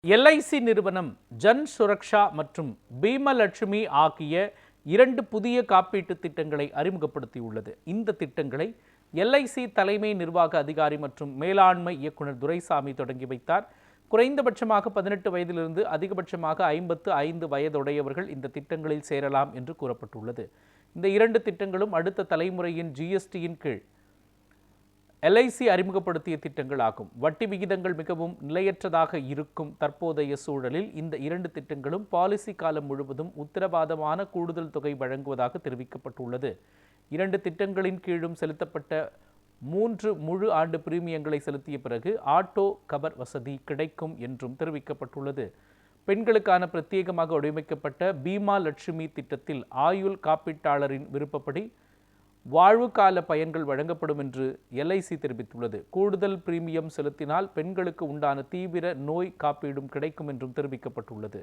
LIC நிறுவனம் ஜன் சுரக்ஷா மற்றும் பீமலட்சுமி ஆகிய 2 புதிய காப்பீட்டு திட்டங்களை அறிமுகப்படுத்தியுள்ளது. இந்த திட்டங்களை எல்ஐசி தலைமை நிர்வாக அதிகாரி மற்றும் மேலாண்மை இயக்குனர் துரைசாமி தொடங்கி வைத்தார். குறைந்தபட்சமாக 18 வயதிலிருந்து அதிகபட்சமாக 55 வயதுடையவர்கள் இந்த திட்டங்களில் சேரலாம் என்று கூறப்பட்டுள்ளது. இந்த 2 திட்டங்களும் அடுத்த தலைமுறையின் ஜிஎஸ்டியின் கீழ் எல்ஐசி அறிமுகப்படுத்திய திட்டங்கள் ஆகும். வட்டி விகிதங்கள் மிகவும் நிலையற்றதாக இருக்கும் தற்போதைய சூழலில் இந்த 2 திட்டங்களும் பாலிசி காலம் முழுவதும் உத்தரவாதமான கூடுதல் தொகை வழங்குவதாக தெரிவிக்கப்பட்டுள்ளது. 2 திட்டங்களின் கீழும் செலுத்தப்பட்ட 3 முழு ஆண்டு பிரீமியங்களை செலுத்திய பிறகு ஆட்டோ கவர் வசதி கிடைக்கும் என்றும் தெரிவிக்கப்பட்டுள்ளது. பெண்களுக்கான பிரத்யேகமாக வடிவமைக்கப்பட்ட பீமா லட்சுமி திட்டத்தில் ஆயுள் காப்பீட்டாளரின் விருப்பப்படி வாழ்வுக்கால பயன்கள் வழங்கப்படும் என்று எல்ஐசி தெரிவித்துள்ளது. கூடுதல் பிரீமியம் செலுத்தினால் பெண்களுக்கு உண்டான தீவிர நோய் காப்பீடும் கிடைக்கும் என்றும் தெரிவிக்கப்பட்டுள்ளது.